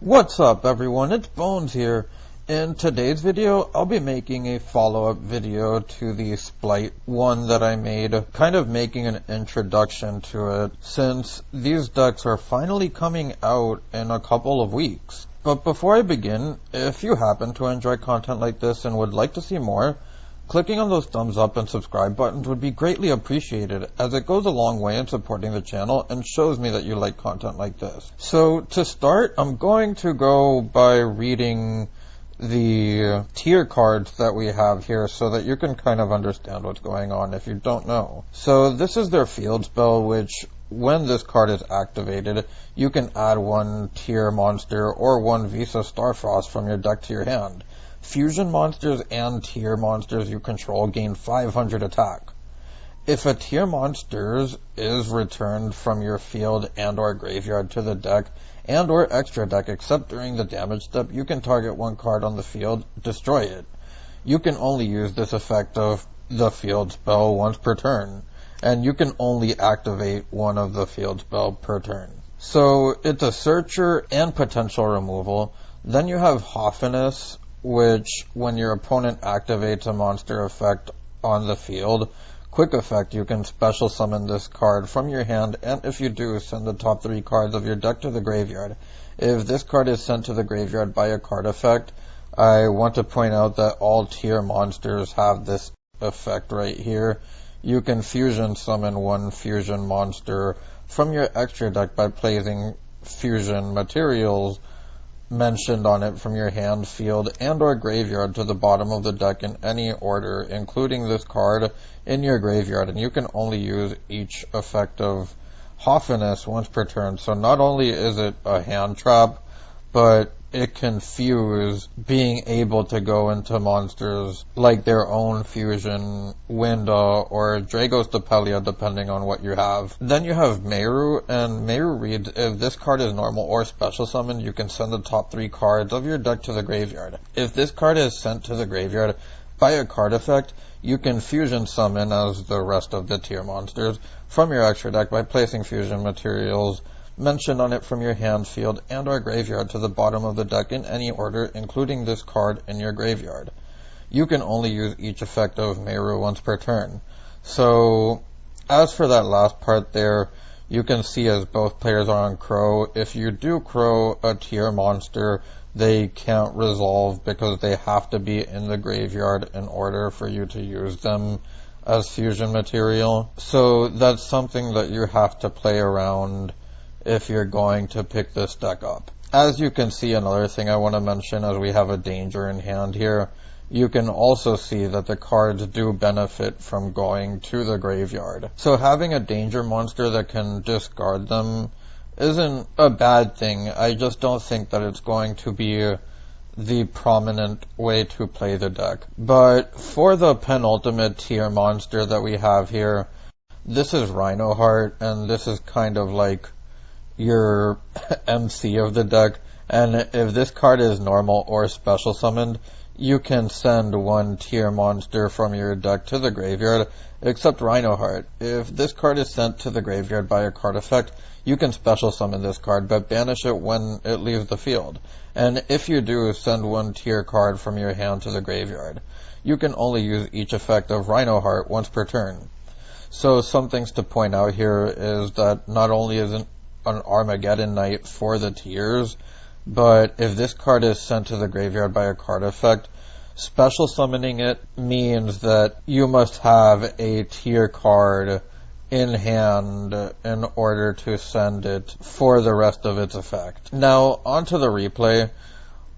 What's up everyone, it's Bones here. In today's video, I'll be making a follow-up video to the Splite one that I made, kind of making an introduction to it, since these decks are finally coming out in a couple of weeks. But before I begin, if you happen to enjoy content like this and would like to see more, clicking on those thumbs up and subscribe buttons would be greatly appreciated, as it goes a long way in supporting the channel and shows me that you like content like this. So to start, I'm going to go by reading the tier cards that we have here so that you can kind of understand what's going on if you don't know. So this is their field spell, which when this card is activated, you can add one tier monster or one Visa Starfrost from your deck to your hand. Fusion monsters and tier monsters you control gain 500 attack. If a tier monster is returned from your field and or graveyard to the deck and or extra deck except during the damage step, you can target one card on the field, destroy it. You can only use this effect of the field spell once per turn, and you can only activate one of the field spell per turn. So it's a searcher and potential removal. Then you have Hoffiness, which when your opponent activates a monster effect on the field, quick effect, you can special summon this card from your hand, and if you do, send the top 3 cards of your deck to the graveyard. If this card is sent to the graveyard by a card effect, I want to point out that all tier monsters have this effect right here. You can fusion summon one fusion monster from your extra deck by placing fusion materials mentioned on it from your hand, field, and or graveyard to the bottom of the deck in any order, including this card in your graveyard, and you can only use each effect of Hoffiness once per turn. So not only is it a hand trap, but it can fuse, being able to go into monsters like their own fusion, Winda, or Dragos Depelia, depending on what you have. Then you have Meru, and Meru reads, if this card is normal or special summoned, you can send the top 3 cards of your deck to the graveyard. If this card is sent to the graveyard by a card effect, you can fusion summon, as the rest of the tier monsters, from your extra deck by placing fusion materials mentioned on it from your hand, field, and or graveyard to the bottom of the deck in any order, including this card in your graveyard. You can only use each effect of Meru once per turn. So, as for that last part there, you can see as both players are on Crow, if you do Crow a tier monster, they can't resolve because they have to be in the graveyard in order for you to use them as fusion material. So that's something that you have to play around if you're going to pick this deck up. As you can see, another thing I want to mention, as we have a danger in hand here, you can also see that the cards do benefit from going to the graveyard. So having a danger monster that can discard them isn't a bad thing. I just don't think that it's going to be the prominent way to play the deck. But for the penultimate tier monster that we have here, this is Rhinoheart, and this is kind of like your MC of the deck, and if this card is normal or special summoned, you can send one tier monster from your deck to the graveyard, except Rhinoheart. If this card is sent to the graveyard by a card effect, you can special summon this card, but banish it when it leaves the field. And if you do, send one tier card from your hand to the graveyard. You can only use each effect of Rhinoheart once per turn. So some things to point out here is that not only is an Armageddon Knight for the tiers, but if this card is sent to the graveyard by a card effect, special summoning it means that you must have a tier card in hand in order to send it for the rest of its effect. Now, onto the replay.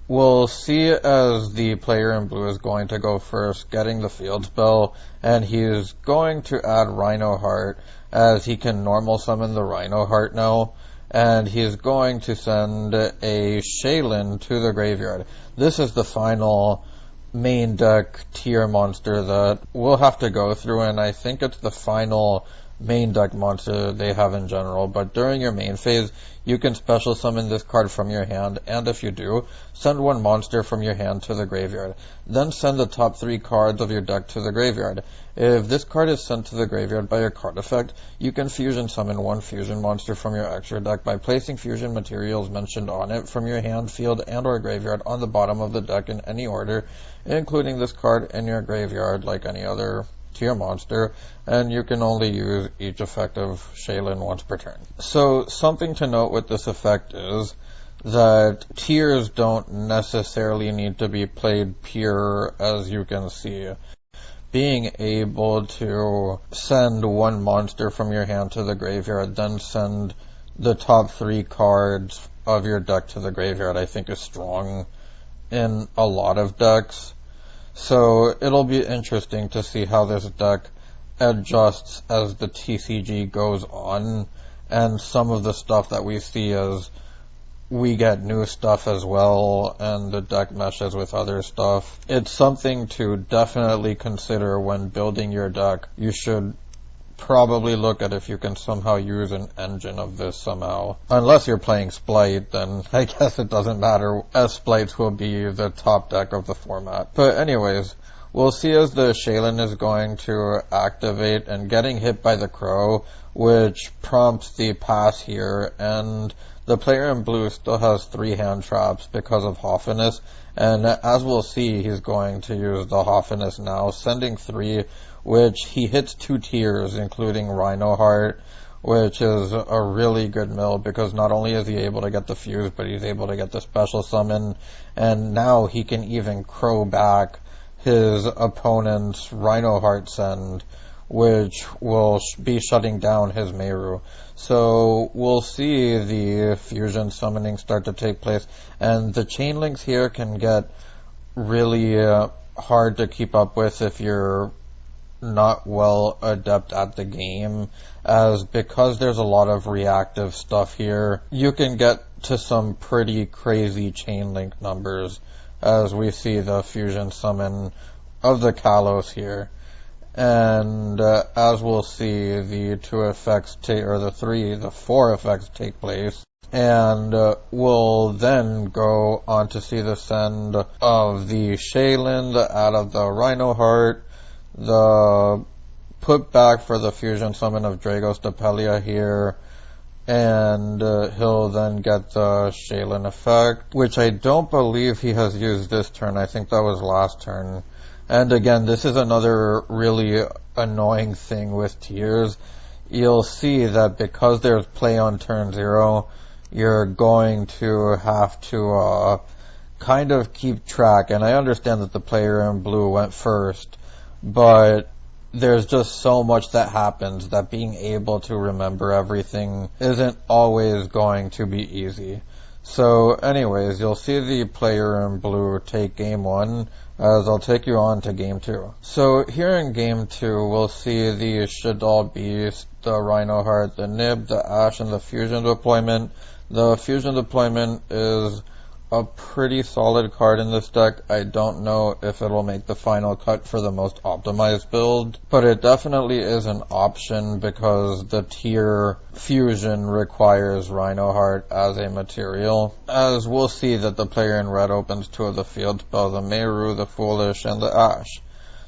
We'll see as the player in blue is going to go first, getting the field spell, and he's going to add Rhinoheart, as he can normal summon the Rhinoheart now, and he's going to send a Shaylin to the graveyard. This is the final main deck tier monster that we'll have to go through, and I think it's the final main deck monster they have in general, but during your main phase, you can special summon this card from your hand, and if you do, send one monster from your hand to the graveyard. Then send the top 3 cards of your deck to the graveyard. If this card is sent to the graveyard by a card effect, you can fusion summon one fusion monster from your extra deck by placing fusion materials mentioned on it from your hand, field, and or graveyard on the bottom of the deck in any order, including this card in your graveyard like any other tier monster, and you can only use each effect of Shaylin once per turn. So something to note with this effect is that tiers don't necessarily need to be played pure, as you can see. Being able to send one monster from your hand to the graveyard, then send the top 3 cards of your deck to the graveyard, I think is strong in a lot of decks. So it'll be interesting to see how this deck adjusts as the TCG goes on, and some of the stuff that we see as we get new stuff as well, and the deck meshes with other stuff. It's something to definitely consider when building your deck. You should probably look at if you can somehow use an engine of this somehow. Unless you're playing Splight, then I guess it doesn't matter, as Splites will be the top deck of the format. But anyways, we'll see as the Shaylin is going to activate and getting hit by the Crow, which prompts the pass here, and the player in blue still has 3 hand traps because of Hoffiness, and as we'll see, he's going to use the Hoffiness now, sending 3, which he hits 2 tiers, including Rhino Heart, which is a really good mill, because not only is he able to get the fuse, but he's able to get the special summon, and now he can even crow back his opponent's Rhino Heart send, which will be shutting down his Meru. So we'll see the fusion summoning start to take place, and the chain links here can get really hard to keep up with if you're not well adept at the game, as because there's a lot of reactive stuff here, you can get to some pretty crazy chain link numbers, as we see the fusion summon of the Kalos here. And as we'll see, the 2 effects the 4 effects take place, and we'll then go on to see the send of the Shaylin, the add of the Rhino Heart, the put back for the fusion summon of Dragos Depelia here, and he'll then get the Shaylin effect, which I don't believe he has used this turn. I think that was last turn. And again, this is another really annoying thing with tiers. You'll see that because there's play on turn 0, you're going to have to kind of keep track. And I understand that the player in blue went first, but there's just so much that happens that being able to remember everything isn't always going to be easy. So anyways, you'll see the player in blue take game 1, as I'll take you on to game 2. So here in game 2, we'll see the Shaddoll Beast, the Rhino Heart, the Nib, the Ash, and the fusion deployment. The fusion deployment is a pretty solid card in this deck. I don't know if it'll make the final cut for the most optimized build, but it definitely is an option because the tier fusion requires Rhino Heart as a material. As we'll see that the player in red opens 2 of the field spells, the Meru, the Foolish, and the Ash.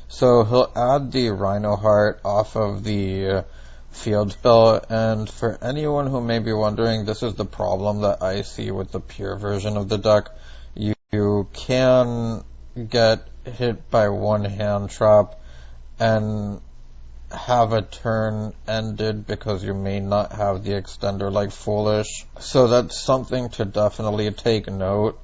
So he'll add the Rhino Heart off of the field spell, and for anyone who may be wondering, this is the problem that I see with the pure version of the deck. You can get hit by 1 hand trap and have a turn ended because you may not have the extender like Foolish. So that's something to definitely take note,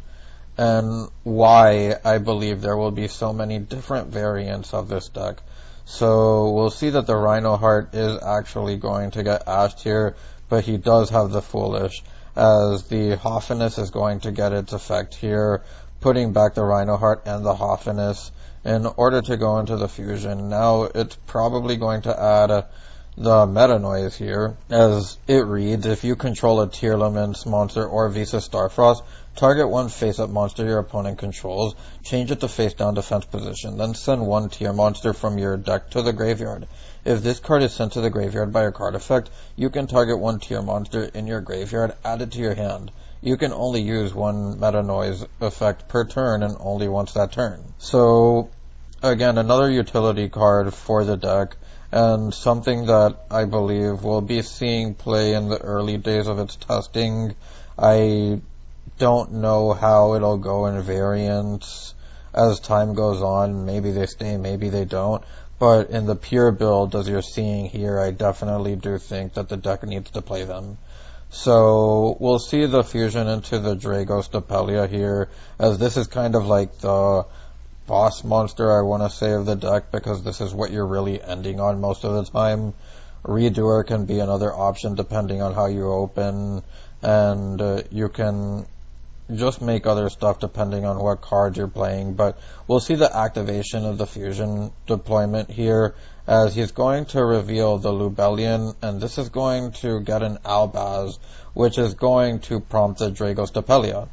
and why I believe there will be so many different variants of this deck. So we'll see that the Rhino Heart is actually going to get ashed here, but he does have the Foolish, as the Hoffiness is going to get its effect here, putting back the Rhino Heart and the Hoffiness in order to go into the fusion. Now it's probably going to add the Meta Noise here, as it reads, if you control a Tearalements monster or Visa Starfrost, Target one face-up monster your opponent controls, change it to face-down defense position, then send one tier monster from your deck to the graveyard. If this card is sent to the graveyard by a card effect, you can target one tier monster in your graveyard, add it to your hand. You can only use one meta noise effect per turn and only once that turn. So, again, another utility card for the deck, and something that I believe we'll be seeing play in the early days of its testing. I don't know how it'll go in variants as time goes on. Maybe they stay, maybe they don't. But in the pure build, as you're seeing here, I definitely do think that the deck needs to play them. So we'll see the fusion into the Dragos Stapelia here, as this is kind of like the boss monster, I want to say, of the deck, because this is what you're really ending on most of the time. Redoer can be another option depending on how you open, and you can just make other stuff depending on what cards you're playing. But we'll see the activation of the fusion deployment here, as he's going to reveal the Lubellion, and this is going to get an Albaz, which is going to prompt the Dragos Stapelia.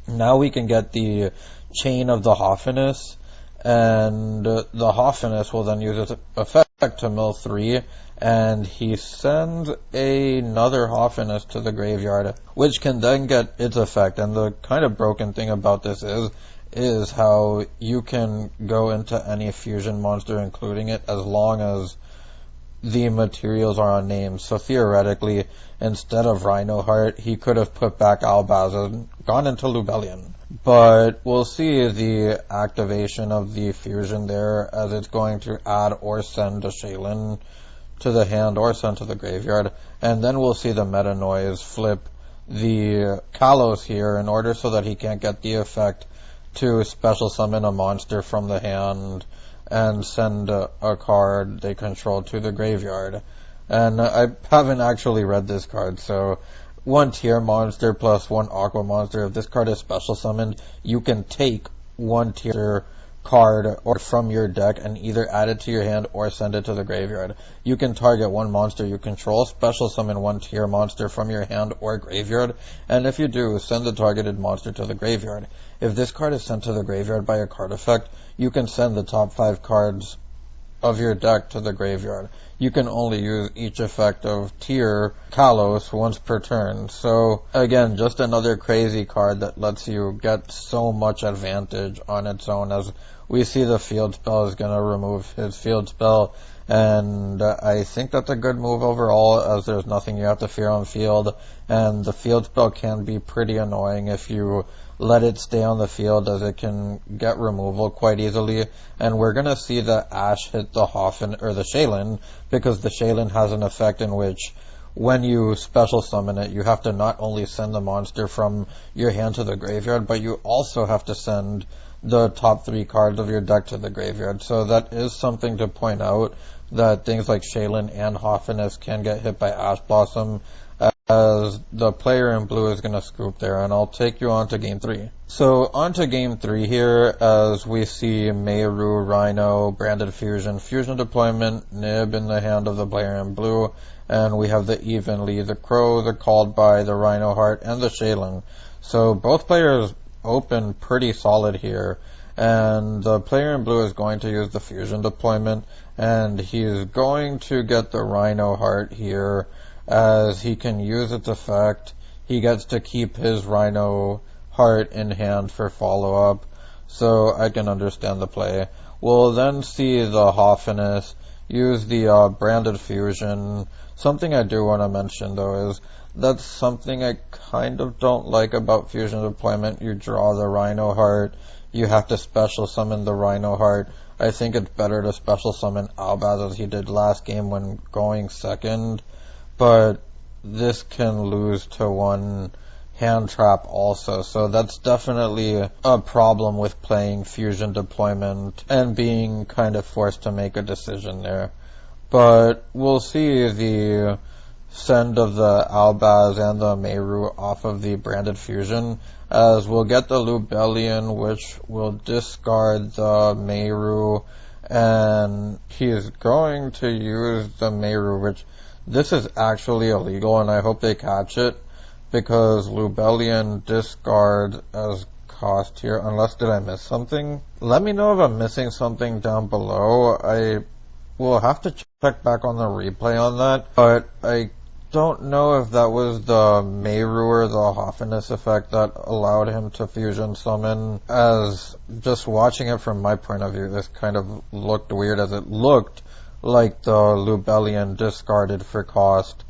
Now we can get the Chain of the Hoffinus, and the Hoffinus will then use its effect to mill 3, and he sends another Hoffinus to the graveyard, which can then get its effect. And the kind of broken thing about this is how you can go into any fusion monster, including it, as long as the materials are unnamed. So theoretically, instead of Rhinoheart, he could have put back Albaz and gone into Lubellion. But we'll see the activation of the fusion there, as it's going to add or send a Shaylin to the hand or send to the graveyard. And then we'll see the meta noise flip the Kalos here in order so that he can't get the effect to special summon a monster from the hand and send a card they control to the graveyard. And I haven't actually read this card, so one tier monster plus one aqua monster. If this card is special summoned, you can take one tier card or from your deck and either add it to your hand or send it to the graveyard. You can target one monster you control, special summon one tier monster from your hand or graveyard, and if you do, send the targeted monster to the graveyard. If this card is sent to the graveyard by a card effect, you can send the top 5 cards of your deck to the graveyard. You can only use each effect of tier Kalos once per turn. So again, just another crazy card that lets you get so much advantage on its own, as we see the field spell is going to remove his field spell, and I think that's a good move overall, as there's nothing you have to fear on field, and the field spell can be pretty annoying if you let it stay on the field, as it can get removal quite easily. And we're going to see the Ash hit the Hoffen or the Shaylin, because the Shaylin has an effect in which when you special summon it, you have to not only send the monster from your hand to the graveyard, but you also have to send the top 3 cards of your deck to the graveyard. So that is something to point out, that things like Shaylin and Hoffinus can get hit by Ash Blossom, as the player in blue is going to scoop there. And I'll take you on to game 3. So on to game 3 here, as we see Meru, Rhino, Branded Fusion, Fusion Deployment, Nib in the hand of the player in blue, and we have the Evenly, the Crow, the Called By, the Rhino Heart, and the Shaylin. So both players open pretty solid here, and the player in blue is going to use the Fusion Deployment, and he is going to get the Rhino Heart here, as he can use its effect. He gets to keep his Rhino Heart in hand for follow-up, so I can understand the play. We'll then see the Hoffinus use the Branded Fusion. Something I do want to mention, though, is that's something I kind of don't like about Fusion Deployment. You draw the Rhino Heart, you have to special summon the Rhino Heart. I think it's better to special summon Albaz, as he did last game when going second, but this can lose to one hand trap also, so that's definitely a problem with playing Fusion Deployment and being kind of forced to make a decision there. But we'll see the send of the Albaz and the Meru off of the Branded Fusion, as we'll get the Lubellion, which will discard the Meru, and he is going to use the Meru, which this is actually illegal, and I hope they catch it, because Lubellian discard as cost here, unless did I miss something? Let me know if I'm missing something down below. I will have to check back on the replay on that, but I don't know if that was the Meru or the Hoffinus effect that allowed him to fusion summon. As just watching it from my point of view, this kind of looked weird, as it looked like the Lubellian discarded for cost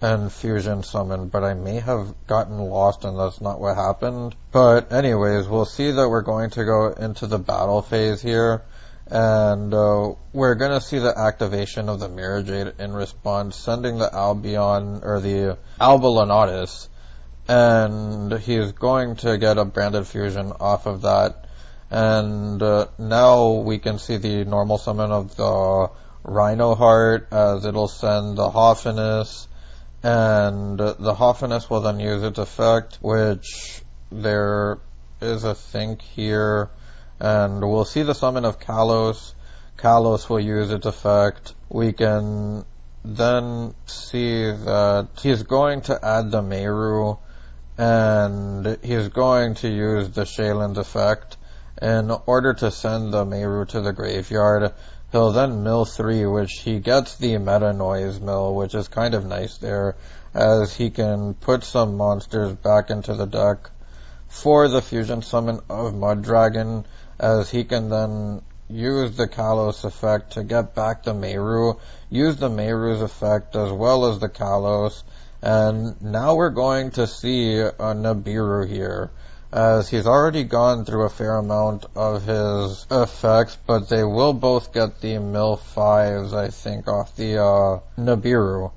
and fusion summon, but I may have gotten lost and that's not what happened. But anyways, we'll see that we're going to go into the battle phase here, and we're going to see the activation of the Mirror Jade in response, sending the Albion, or the Albalonatus, and he's going to get a branded fusion off of that. And now we can see the normal summon of the Rhino Heart, as it'll send the Hoffinus, and the Hoffinus will then use its effect, which there is a think here. And we'll see the summon of Kalos. Kalos will use its effect. We can then see that he's going to add the Meru, and he's going to use the Shaylin's effect. In order to send the Meru to the graveyard, he'll then mill 3, which he gets the Meta Noise mill, which is kind of nice there, as he can put some monsters back into the deck for the fusion summon of Mud Dragon, as he can then use the Kalos effect to get back the Meru, use the Meru's effect as well as the Kalos, and now we're going to see a Nibiru here, as he's already gone through a fair amount of his effects, but they will both get the mill 5s, I think, off the Nibiru.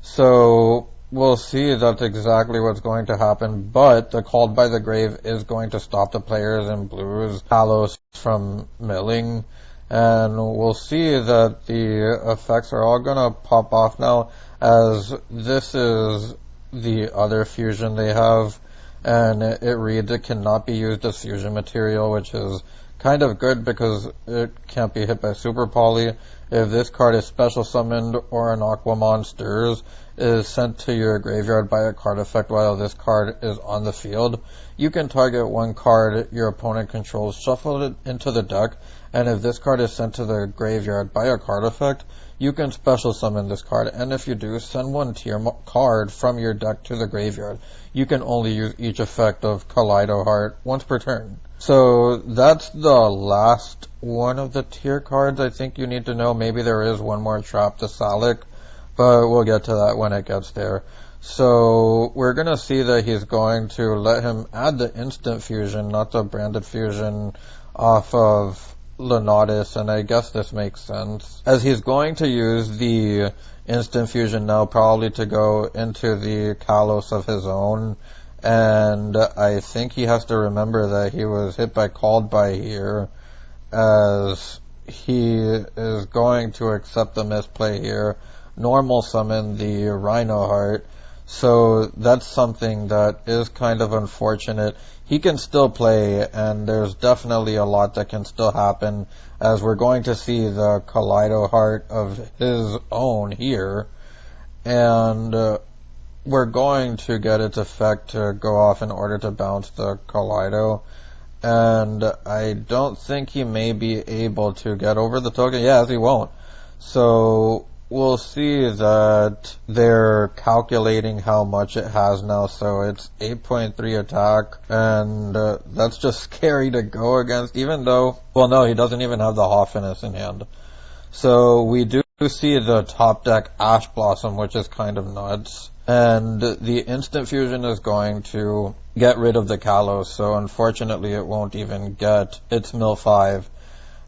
So we'll see that's exactly what's going to happen, but the Called by the Grave is going to stop the players in blues Kalos from milling, and we'll see that the effects are all going to pop off now, as this is the other fusion they have, and it reads it cannot be used as fusion material, which is kind of good because it can't be hit by Super Poly. If this card is special summoned or an Aqua Monsters is sent to your graveyard by a card effect while this card is on the field, you can target one card your opponent controls, shuffle it into the deck, and if this card is sent to the graveyard by a card effect, you can special summon this card, and if you do, send one tier card from your deck to the graveyard. You can only use each effect of Kaleido Heart once per turn. So that's the last one of the tier cards I think you need to know. Maybe there is one more trap to Salic, but we'll get to that when it gets there. So we're going to see that he's going to let him add the instant fusion, not the branded fusion, off of Lunatus, and I guess this makes sense, as he's going to use the instant fusion now probably to go into the Kalos of his own, and I think he has to remember that he was hit by Called by here, as he is going to accept the misplay here, normal summon the Rhino Heart. So that's something that is kind of unfortunate. He can still play, and there's definitely a lot that can still happen, as we're going to see the Kaleido Heart of his own here, and we're going to get its effect to go off in order to bounce the Kaleido, and I don't think he may be able to get over the token. Yes, he won't. So we'll see that they're calculating how much it has now, so it's 8.3 attack, and that's just scary to go against, even though, well no, he doesn't even have the Hoffinus in hand. So we do see the top deck Ash Blossom, which is kind of nuts, and the instant fusion is going to get rid of the Kalos, so unfortunately it won't even get its mill 5.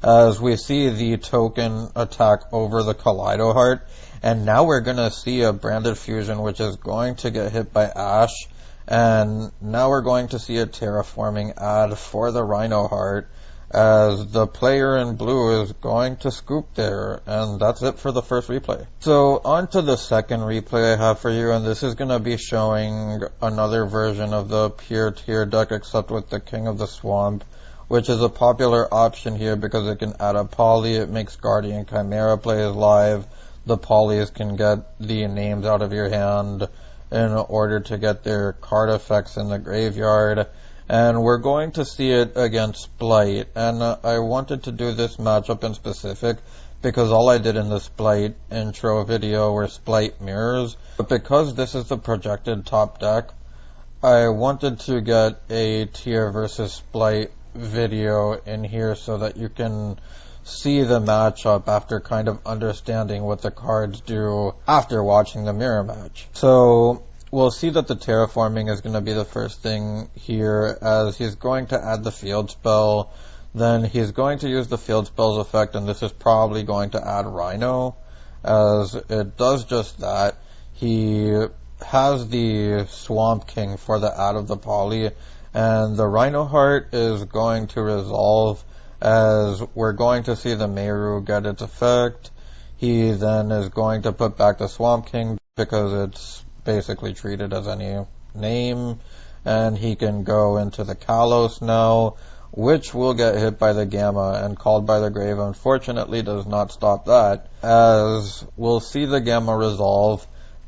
As we see the token attack over the Kaleido Heart, and now we're going to see a branded fusion which is going to get hit by Ash, and now we're going to see a terraforming ad for the Rhino Heart, as the player in blue is going to scoop there, and that's it for the first replay. So on to the second replay I have for you, and this is going to be showing another version of the pure tier deck except with the King of the Swamp, which is a popular option here because it can add a poly, it makes Guardian Chimera plays live, the polys can get the names out of your hand, in order to get their card effects in the graveyard. And we're going to see it against Splight. And I wanted to do this matchup in specific because all I did in the Splight intro video were Splight mirrors. But because this is the projected top deck, I wanted to get a Tear versus Splight video in here so that you can see the matchup after kind of understanding what the cards do after watching the mirror match. So we'll see that the terraforming is going to be the first thing here, as he's going to add the field spell. Then he's going to use the field spell's effect, and this is probably going to add Rhino, as it does just that. He has the Swamp King for the add of the poly, and the Rhino Heart is going to resolve, as we're going to see the Meru get its effect. He then is going to put back the Swamp King because it's basically treated as any name, and he can go into the Kalos now, which will get hit by the Gamma, and Called by the Grave unfortunately does not stop that, as we'll see the Gamma resolve,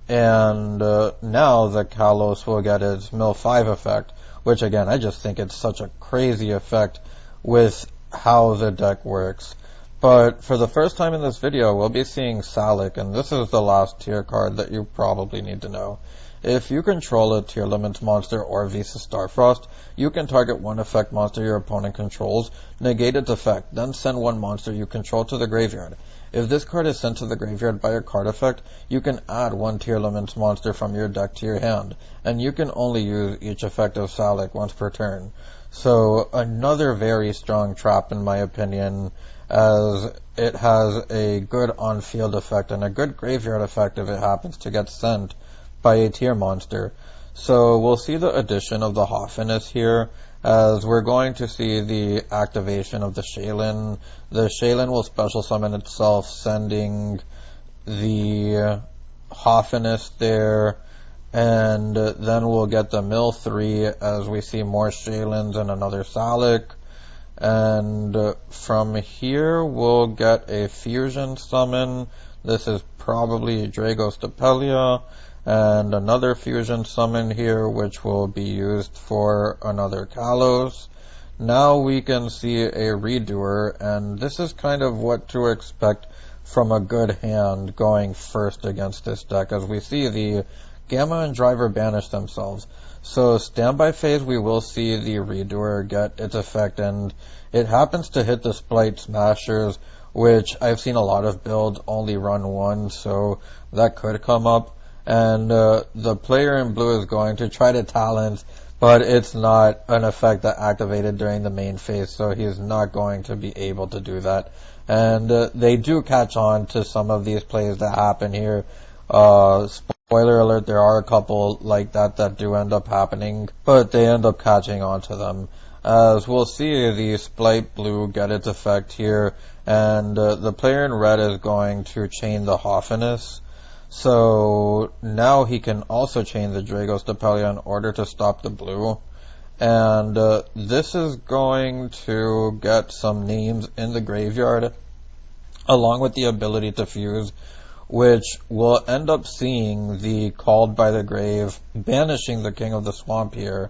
and now the Kalos will get its Mill 5 effect, which again, I just think it's such a crazy effect with how the deck works. But for the first time in this video, we'll be seeing Salic, and this is the last tier card that you probably need to know. If you control a Tearalements monster or Visa Starfrost, you can target one effect monster your opponent controls, negate its effect, then send one monster you control to the graveyard. If this card is sent to the graveyard by a card effect, you can add one Tearalements monster from your deck to your hand, and you can only use each effect of Salic once per turn. So another very strong trap in my opinion, as it has a good on-field effect and a good graveyard effect if it happens to get sent by a tier monster. So we'll see the addition of the Hoffiness here, as we're going to see the activation of the Shaylin. The Shaylin will special summon itself, sending the Hoffiness there, and then we'll get the Mill 3 as we see more Shaylins and another Salic. And from here we'll get a Fusion summon. This is probably Dragos Depelia, and another Fusion summon here, which will be used for another Kalos. Now we can see a Redoer, and this is kind of what to expect from a good hand going first against this deck, as we see the Gamma and Driver banish themselves. So standby phase, we will see the Redoer get its effect, and it happens to hit the Splight Smashers, which I've seen a lot of builds only run one, so that could come up. And the player in blue is going to try to talent, but it's not an effect that activated during the main phase, so he's not going to be able to do that. And they do catch on to some of these plays that happen here. Spoiler alert, there are a couple like that that do end up happening, but they end up catching on to them. As we'll see the Splight Blue get its effect here, and the player in red is going to chain the Hoffiness. So now he can also chain the Dragos Depelia in order to stop the blue. And this is going to get some names in the graveyard, along with the ability to fuse, which will end up seeing the Called by the Grave banishing the King of the Swamp here.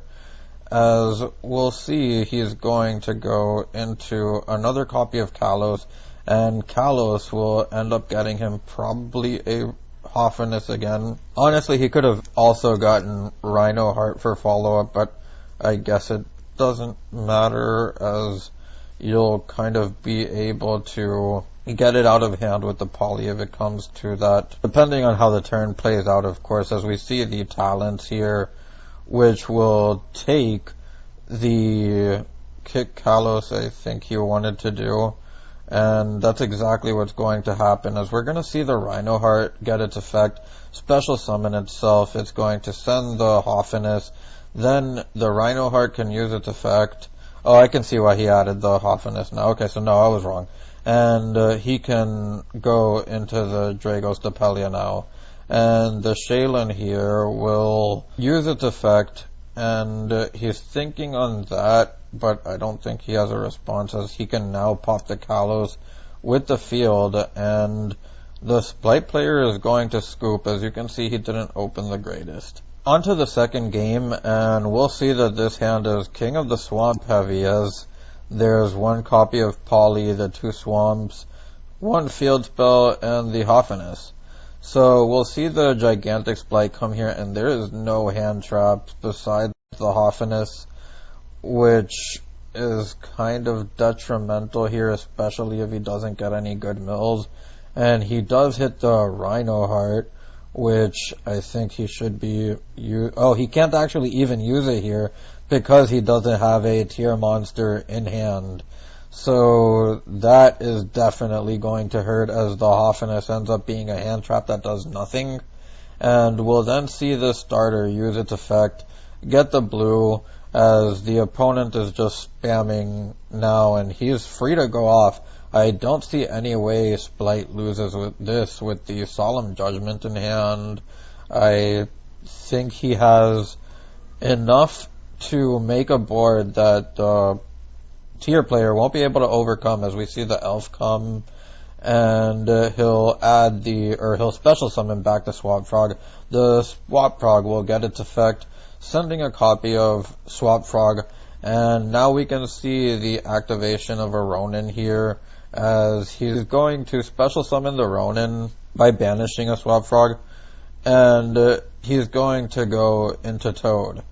As we'll see, he's going to go into another copy of Kalos, and Kalos will end up getting him probably a Hoffiness again. Honestly, he could have also gotten Rhino Heart for follow-up, but I guess it doesn't matter, as you'll kind of be able to get it out of hand with the poly if it comes to that, depending on how the turn plays out, of course, as we see the talents here, which will take the kick Kalos, I think he wanted to do. And that's exactly what's going to happen, as we're going to see the Rhino Heart get its effect, special summon itself. It's going to send the Hoffiness. Then the Rhino Heart can use its effect. Oh, I can see why he added the Hoffiness now. Okay, so no, I was wrong. And he can go into the Dragos Depelia now. And the Shaylin here will use its effect, and he's thinking on that, but I don't think he has a response, as he can now pop the Kalos with the field, and the Splight player is going to scoop. As you can see, he didn't open the greatest. onto the second game, and we'll see that this hand is King of the Swamp heavy, as there's one copy of Polly, the 2 swamps, 1 field spell, and the Hoffiness. So we'll see the Gigantic Splight come here, and there is no hand traps besides the Hoffiness, which is kind of detrimental here, especially if he doesn't get any good mills. And he does hit the Rhino Heart, which I think he should be... he can't actually even use it here because he doesn't have a tier monster in hand. So that is definitely going to hurt, as the Hoffiness ends up being a hand trap that does nothing. And we'll then see the starter use its effect, get the blue, as the opponent is just spamming now, and he's free to go off. I don't see any way Splight loses with this, with the Solemn Judgment in hand. I think he has enough to make a board that the tier player won't be able to overcome, as we see the Elf come, and he'll special summon back the Swap Frog. The Swap Frog will get its effect, sending a copy of Swap Frog, and now we can see the activation of a Ronin here, as he's going to special summon the Ronin by banishing a Swap Frog, and he's going to go into Toad.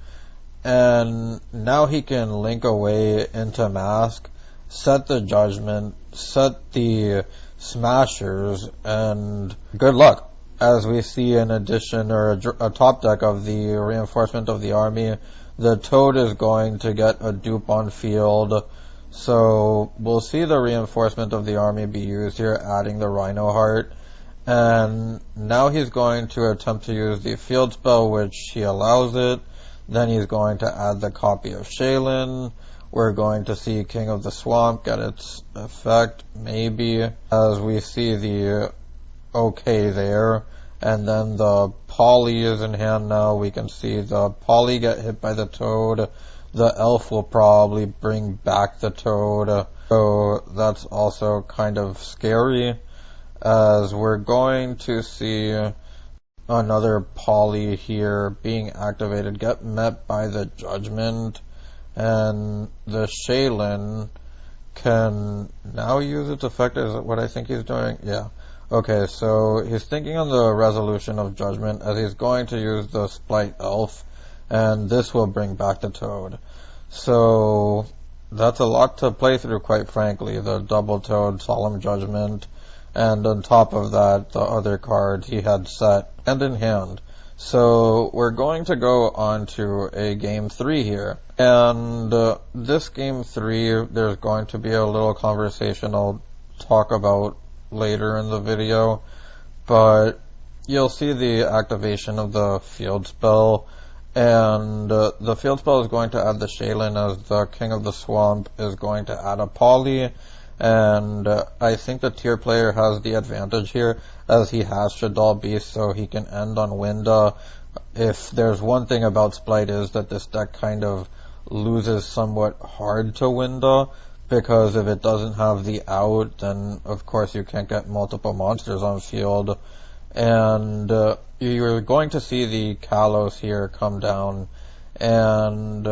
And now he can link away into Mask, set the Judgment, set the Smashers, and good luck. As we see an addition or a top deck of the Reinforcement of the Army, the Toad is going to get a dupe on field. So we'll see the Reinforcement of the Army be used here, adding the Rhino Heart. And now he's going to attempt to use the field spell, which he allows it. Then he's going to add the copy of Shaylin. We're going to see King of the Swamp get its effect, maybe, as we see the okay there. And then the Polly is in hand now. We can see the Polly get hit by the Toad. The Elf will probably bring back the Toad. So that's also kind of scary, as we're going to see another Polly here being activated, get met by the Judgment, and the Shaylin can now use its effect. Is that what I think he's doing? Yeah. Okay, so he's thinking on the resolution of Judgment, as he's going to use the Splight Elf, and this will bring back the Toad. So that's a lot to play through, quite frankly, the double Toad, Solemn Judgment, and on top of that, the other card he had set and in hand. So we're going to go on to a game 3 here. And this game 3, there's going to be a little conversation I'll talk about later in the video. But you'll see the activation of the field spell. And the field spell is going to add the Shaylin, as the King of the Swamp is going to add a Polly. And I think the tier player has the advantage here, as he has Shaddoll Beast, so he can end on Winda. If there's one thing about Splight, is that this deck kind of loses somewhat hard to Winda, because if it doesn't have the out, then of course you can't get multiple monsters on field. And you're going to see the Kalos here come down, and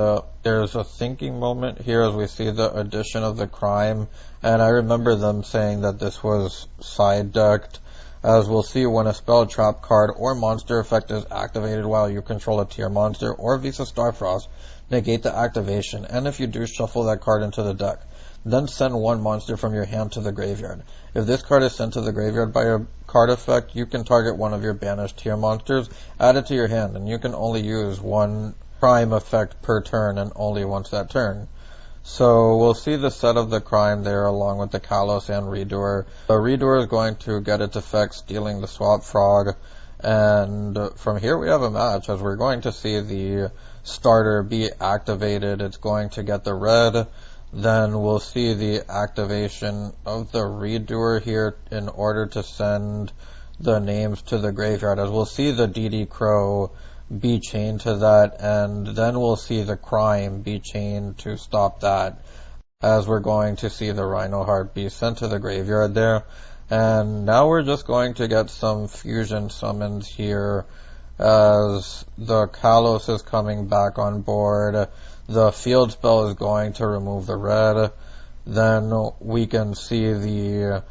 there's a thinking moment here as we see the addition of the Crime, and I remember them saying that this was side decked, as we'll see when a spell, trap card, or monster effect is activated while you control a tier monster or Visa Starfrost, negate the activation, and if you do, shuffle that card into the deck. Then send one monster from your hand to the graveyard. If this card is sent to the graveyard by a card effect, you can target one of your banished tier monsters, add it to your hand, and you can only use one Crime effect per turn, and only once that turn. So we'll see the set of the Crime there, along with the Kalos and Redoer. The Redoer is going to get its effect, stealing the Swap Frog, and from here we have a match, as we're going to see the starter be activated. It's going to get the red. Then we'll see the activation of the Redoer here in order to send the names to the graveyard, as we'll see the DD Crow be chained to that, and then we'll see the Crime be chained to stop that, as we're going to see the Rhino Heart be sent to the graveyard there. And now we're just going to get some fusion summons here, as the Kalos is coming back on board. The field spell is going to remove the red. Then we can see the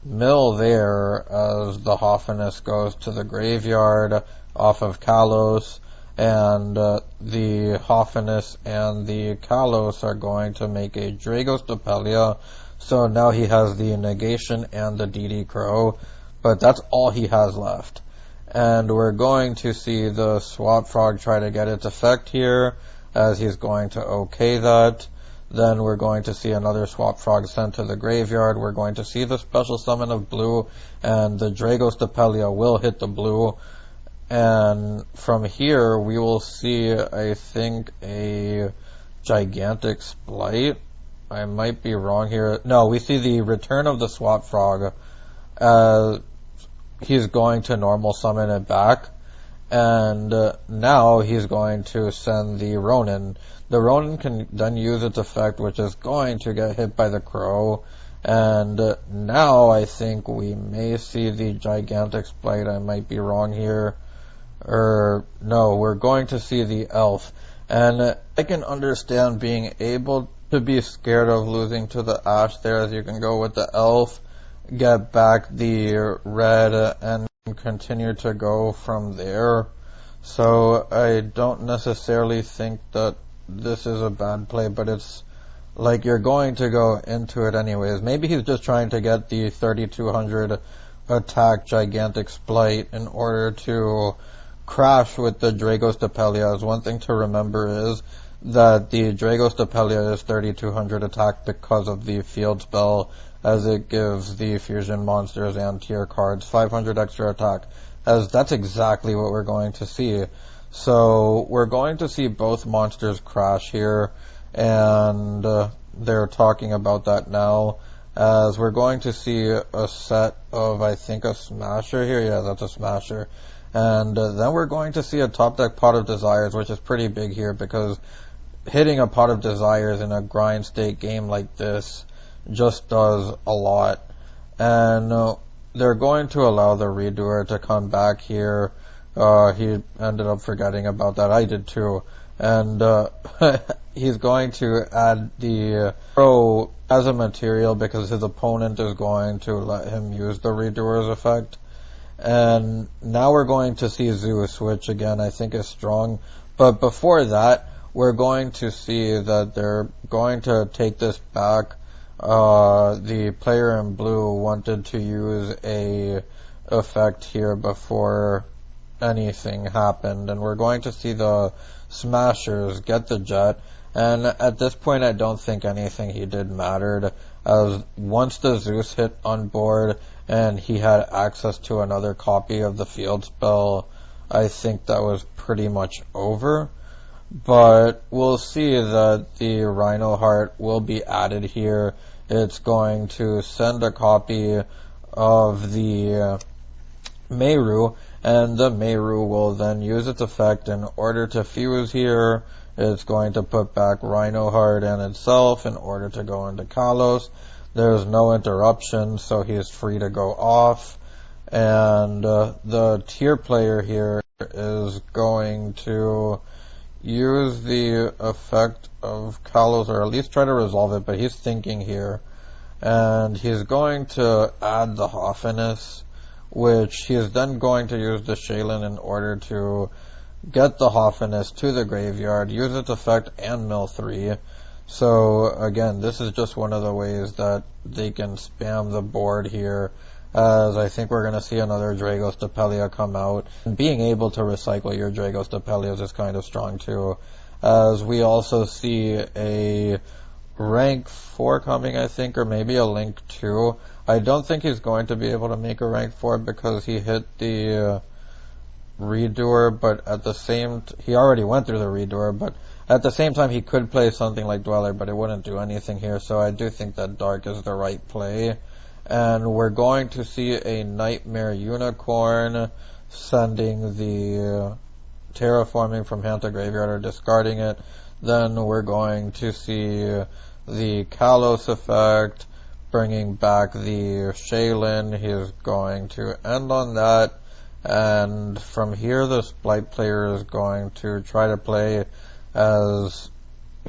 mill there as the Hoffinus goes to the graveyard off of Kalos, and the Hoffinus and the Kalos are going to make a Dragos Dopelia. So now he has the negation and the DD Crow, but that's all he has left. And we're going to see the Swap Frog try to get its effect here, as he's going to OK that. Then we're going to see another Swap Frog sent to the graveyard. We're going to see the special summon of blue, and the Dragos Dopelia will hit the blue. And from here, we will see, I think, a gigantic Splight. I might be wrong here. No, we see the return of the Swap Frog. He's going to normal summon it back. And now he's going to send the Ronin. The Ronin can then use its effect, which is going to get hit by the Crow. And now I think we may see the gigantic Splight. I might be wrong here. Or no, we're going to see the Elf. And I can understand being able to be scared of losing to the Ash there, as you can go with the Elf, get back the red, and continue to go from there. So I don't necessarily think that this is a bad play, but it's like you're going to go into it anyways. Maybe he's just trying to get the 3200 attack gigantic Splight in order to crash with the Dragos Dopelia. As one thing to remember is that the Dragos Dopelia is 3200 attack because of the field spell, as it gives the fusion monsters and tier cards 500 extra attack, as that's exactly what we're going to see. So we're going to see both monsters crash here, and they're talking about that now, as we're going to see a set of, I think, a Smasher here. Yeah, that's a Smasher. And then we're going to see a top deck Pot of Desires, which is pretty big here, because hitting a Pot of Desires in a grind state game like this just does a lot. And they're going to allow the Redoer to come back here. He ended up forgetting about that. I did too. And he's going to add the Crow as a material because his opponent is going to let him use the Redoer's effect. And now we're going to see Zeus, which again I think is strong. But before that, we're going to see that they're going to take this back. The player in blue wanted to use a effect here before anything happened, and we're going to see the Smashers get the Jet. And at this point, I don't think anything he did mattered, as once the Zeus hit on board and he had access to another copy of the field spell, I think that was pretty much over. But we'll see that the Rhino Heart will be added here. It's going to send a copy of the Meru, and the Meru will then use its effect in order to fuse here. It's going to put back Rhino Heart and itself in order to go into Kalos. There's no interruption, so he's free to go off. And the tier player here is going to use the effect of Kalos, or at least try to resolve it, but he's thinking here. And he's going to add the Hoffinus, which he is then going to use the Shaylin in order to get the Hoffinus to the graveyard, use its effect, and mill 3. So again, this is just one of the ways that they can spam the board here, as I think we're going to see another Dragos Dopelia come out. And being able to recycle your Dragos Dopelias is kind of strong too, as we also see a rank 4 coming, I think, or maybe a link 2. I don't think he's going to be able to make a rank 4 because he hit the Redoer, but at the same he already went through the Redoer, but at the same time he could play something like Dweller, but it wouldn't do anything here, so I do think that Dark is the right play. And we're going to see a Nightmare Unicorn sending the Terraforming from hand to graveyard or discarding it. Then we're going to see the Kalos effect, bringing back the Shaylin. He's going to end on that, And from here, the Splight player is going to try to play as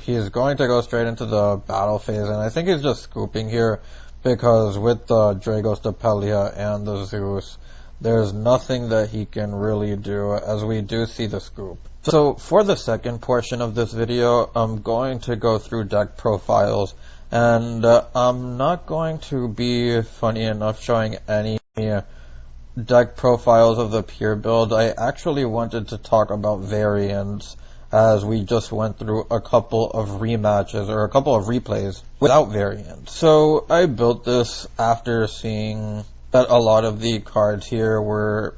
he's going to go straight into the battle phase, and I think he's just scooping here because with the Dragos Depelia and the Zeus, there's nothing that he can really do, as we do see the scoop. So for the second portion of this video, I'm going to go through deck profiles, and I'm not going to be funny enough showing any deck profiles of the pure build. I actually wanted to talk about variants, as we just went through a couple of rematches or a couple of replays without variants. So I built this after seeing that a lot of the cards here were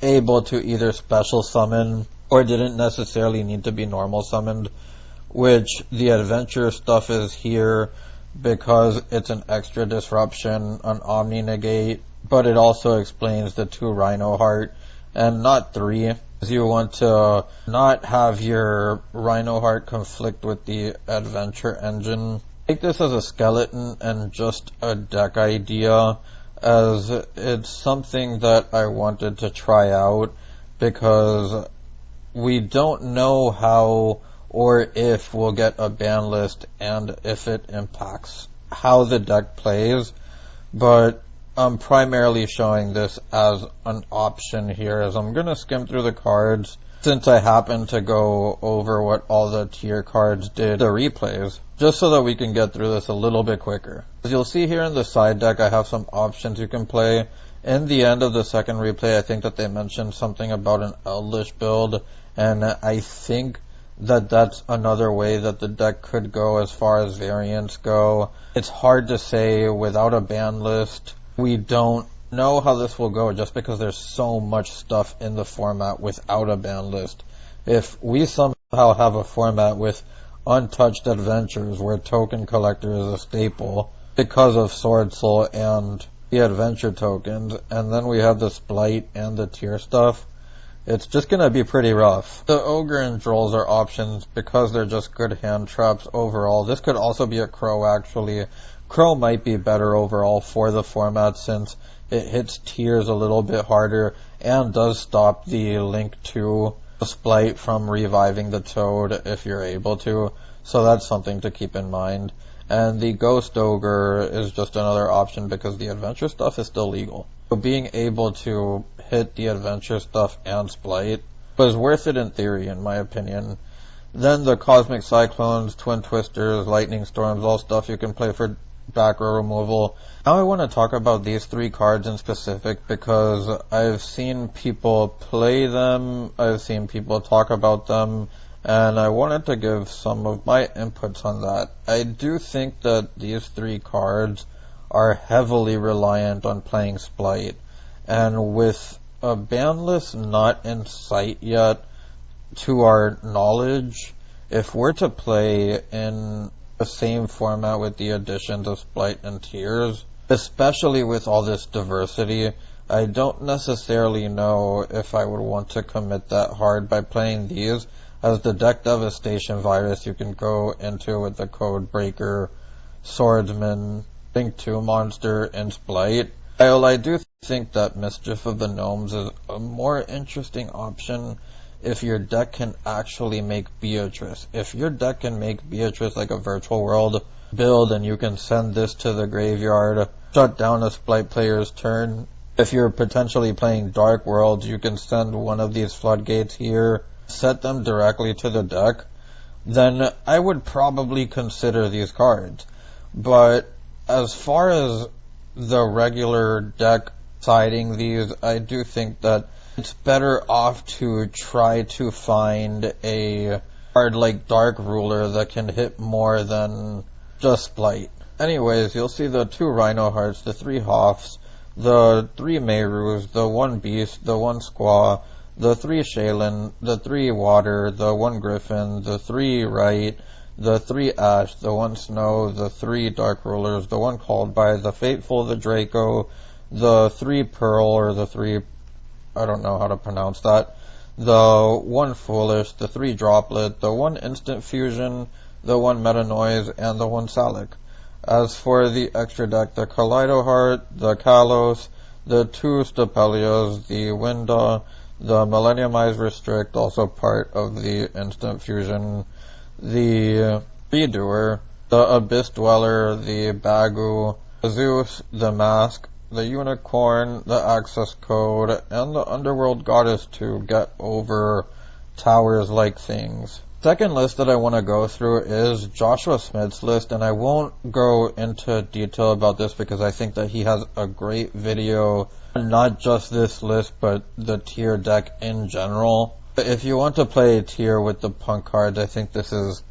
able to either special summon or didn't necessarily need to be normal summoned, which the adventure stuff is here because it's an extra disruption, an Omni Negate, but it also explains the 2 Rhino Heart and not 3. You want to not have your Rhino Heart conflict with the adventure engine. Take this as a skeleton and just a deck idea, as it's something that I wanted to try out because we don't know how or if we'll get a ban list and if it impacts how the deck plays, but I'm primarily showing this as an option here, as I'm going to skim through the cards since I happen to go over what all the tier cards did, the replays, just so that we can get through this a little bit quicker. As you'll see here in the side deck, I have some options you can play. In the end of the second replay, I think that they mentioned something about an Eldritch build, and I think that that's another way that the deck could go as far as variants go. It's hard to say without a ban list. We don't know how this will go just because there's so much stuff in the format without a ban list. If we somehow have a format with untouched adventures where token collector is a staple because of Sword Soul and the adventure tokens, and then we have the Splight and the tier stuff, it's just going to be pretty rough. The Ogre and Drolls are options because they're just good hand traps overall. This could also be a Crow, actually. Crow might be better overall for the format since it hits tiers a little bit harder and does stop the Link to Splight from reviving the Toad if you're able to. So that's something to keep in mind. And the Ghost Ogre is just another option because the adventure stuff is still legal. So being able to hit the adventure stuff and Splight was worth it in theory, in my opinion. Then the Cosmic Cyclones, Twin Twisters, Lightning Storms, all stuff you can play for back row removal. Now I want to talk about these 3 cards in specific because I've seen people play them, I've seen people talk about them, and I wanted to give some of my inputs on that. I do think that these 3 cards are heavily reliant on playing Splight, and with a ban list not in sight yet to our knowledge, if we're to play in the same format with the additions of Splight and Tiers, especially with all this diversity, I don't necessarily know if I would want to commit that hard by playing these, as the deck devastation virus you can go into with the Code Breaker, Swordsman, Link 2 monster, and Splight. While I do think that Mischief of the Gnomes is a more interesting option if your deck can actually make Beatrice. If your deck can make Beatrice like a Virtual World build and you can send this to the graveyard, shut down a Splight player's turn. If you're potentially playing Dark Worlds, you can send one of these floodgates here, set them directly to the deck, then I would probably consider these cards. But as far as the regular deck siding these, I do think that it's better off to try to find a card like Dark Ruler that can hit more than just Splight. Anyways, you'll see the 2 Rhino Hearts, the 3 Hoffs, the 3 Meirus, the 1 Beast, the 1 Squaw, the 3 Shaylin, the 3 Water, the 1 Griffin, the 3 Wright, the 3 Ash, the 1 Snow, the 3 Dark Rulers, the 1 Called By, the Fateful, the Draco, the 3 Pearl, or the 3, I don't know how to pronounce that, the 1 Foolish, the 3 Droplet, the 1 Instant Fusion, the 1 Meta Noise, and the 1 Salic. As for the extra deck, the Kaleido Heart, the Kalos, the 2 Stapelios, the Winda, the Millenniumized Restrict, also part of the Instant Fusion, the Redoer, the Abyss Dweller, the Bagu, the Zeus, the Mask, the Unicorn, the Access Code, and the Underworld Goddess to get over towers-like things. Second list that I want to go through is Joshua Smith's list, and I won't go into detail about this because I think that he has a great video, not just this list, but the tier deck in general. If you want to play a tier with the punk cards, I think this is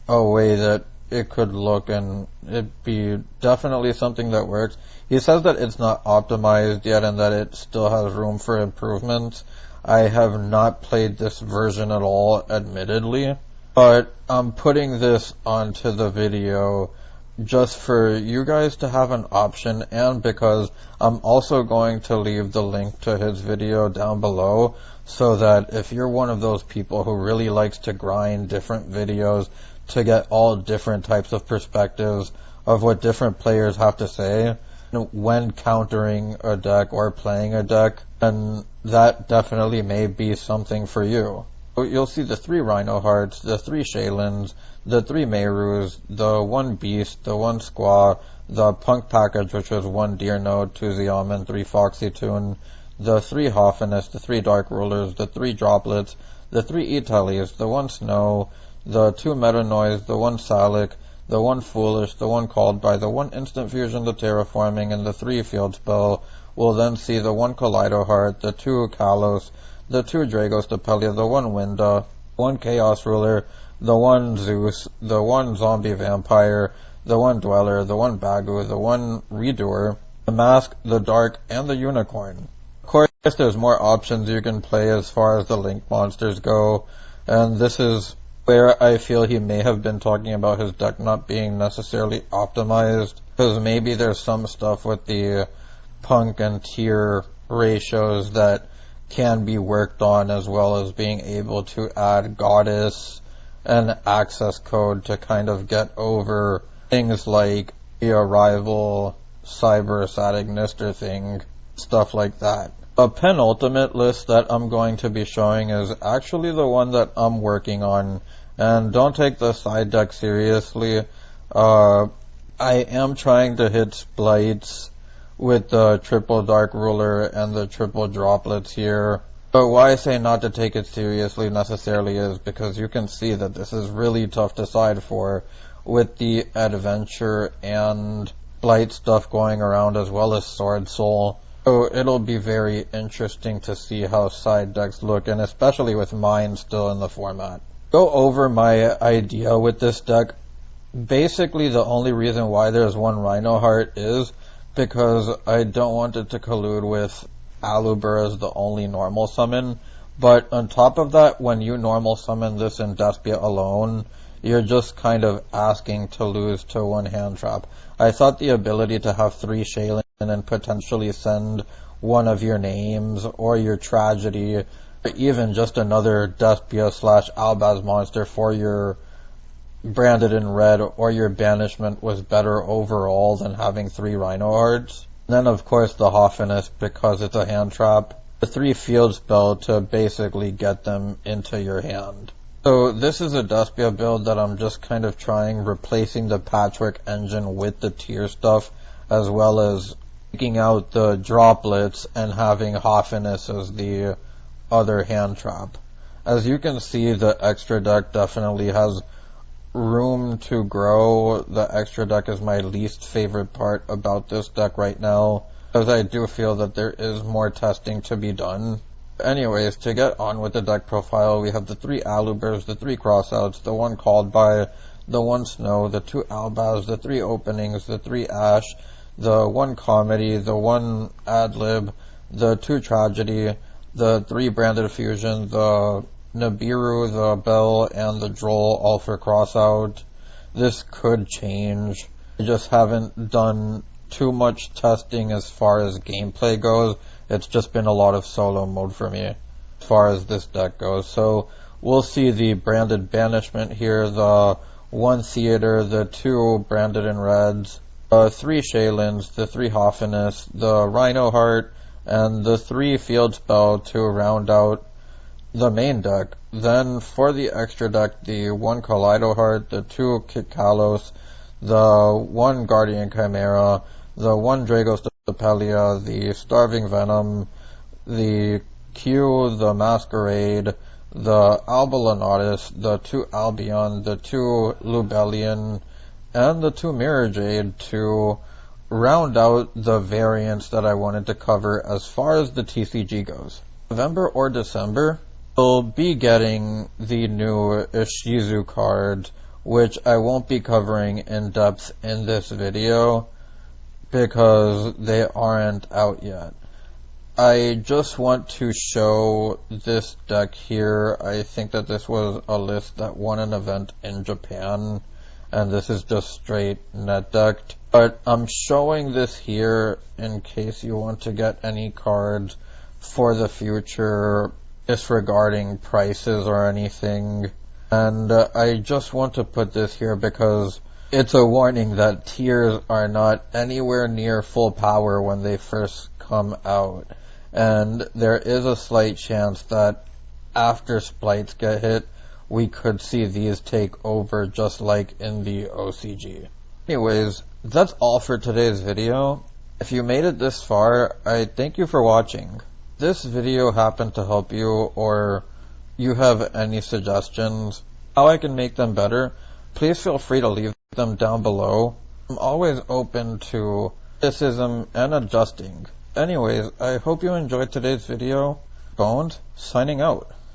a way that it could look, and it'd be definitely something that works. He says that it's not optimized yet and that it still has room for improvements. I have not played this version at all, admittedly, but I'm putting this onto the video just for you guys to have an option, and because I'm also going to leave the link to his video down below, so that if you're one of those people who really likes to grind different videos to get all different types of perspectives of what different players have to say when countering a deck or playing a deck, then that definitely may be something for you. You'll see the 3 Rhino Hearts, the 3 Shaylins, the 3 Meirus, the 1 Beast, the 1 Squaw, the Punk package, which was 1 Deer Note, 2 Zeoman, 3 Foxy Tune, the 3 Hoffinus, the 3 Dark Rulers, the 3 Droplets, the 3 Italis, the 1 Snow, the 2 Meta Noise, the 1 Salic, the 1 Foolish, the 1 Called By, the 1 Instant Fusion, the Terraforming, and the 3 Field Spell. We'll then see the 1 Kaleido Heart, the 2 Kalos, the 2 Drago Stapelia, the 1 Winda, 1 Chaos Ruler, the 1 Zeus, the 1 Zombie Vampire, the 1 Dweller, the 1 Bagu, the 1 Redoer, the Mask, the Dark, and the Unicorn. Of course, there's more options you can play as far as the Link monsters go, and this is where I feel he may have been talking about his deck not being necessarily optimized, because maybe there's some stuff with the punk and tier ratios that can be worked on, as well as being able to add Goddess and Access Code to kind of get over things like the Arrival, Cyber Satignister thing, stuff like that. A penultimate list that I'm going to be showing is actually the one that I'm working on, and don't take the side deck seriously. I am trying to hit splites with the triple Dark Ruler and the triple Droplets here. But why I say not to take it seriously necessarily is because you can see that this is really tough to side for with the Adventure and Blight stuff going around, as well as Sword Soul. So it'll be very interesting to see how side decks look, and especially with mine still in the format. Go over my idea with this deck. Basically, the only reason why there's 1 Rhino Heart is because I don't want it to collude with Aluber as the only normal summon. But on top of that, when you normal summon this in Despia alone, you're just kind of asking to lose to 1 hand trap. I thought the ability to have 3 Shaylin and potentially send one of your names or your Tragedy, or even just another Despia / Albaz monster for your Branded in Red or your Banishment was better overall than having 3 Rhino Hearts. And then of course the Hoffinus, because it's a hand trap. The 3 Field Spell to basically get them into your hand. So this is a Despia build that I'm just kind of trying, replacing the Patchwork engine with the tier stuff, as well as taking out the Droplets and having Hoffinus as the other hand trap. As you can see, the extra deck definitely has room to grow. The extra deck is my least favorite part about this deck right now, because I do feel that there is more testing to be done. Anyways, to get on with the deck profile, we have the 3 Alubers, the 3 Crossouts, the 1 Called By, the 1 Snow, the 2 Albaz, the 3 Openings, the 3 Ash, the 1 Comedy, the 1 Adlib, the 2 Tragedy, the 3 Branded Fusion, the Nibiru, the Bell, and the Droll, all for Crossout. This could change. I just haven't done too much testing as far as gameplay goes. It's just been a lot of solo mode for me as far as this deck goes. So we'll see the Branded Banishment here, the 1 Theater, the 2 Branded in Reds, 3 Shaylins, the 3 Hoffinists, the Rhino Heart, and the 3 Field Spell to round out the main deck. Then for the extra deck, the 1 Kaleido Heart, the 2 Kikalos, the 1 Guardian Chimera, the 1 Dragos Depelia, the Starving Venom, the Q, the Masquerade, the Albalanatus, the 2 Albion, the 2 Lubellion, and the 2 Mirror Jade to round out the variants that I wanted to cover as far as the TCG goes. November or December, we'll be getting the new Ishizu card, which I won't be covering in depth in this video because they aren't out yet. I just want to show this deck here. I think that this was a list that won an event in Japan, and this is just straight net decked. But I'm showing this here in case you want to get any cards for the future disregarding prices or anything. And I just want to put this here because it's a warning that tiers are not anywhere near full power when they first come out. And there is a slight chance that after splites get hit, we could see these take over just like in the OCG. Anyways, that's all for today's video. If you made it this far, I thank you for watching. If this video happened to help you, or you have any suggestions how I can make them better, please feel free to leave them down below. I'm always open to criticism and adjusting. Anyways, I hope you enjoyed today's video. Bones, signing out.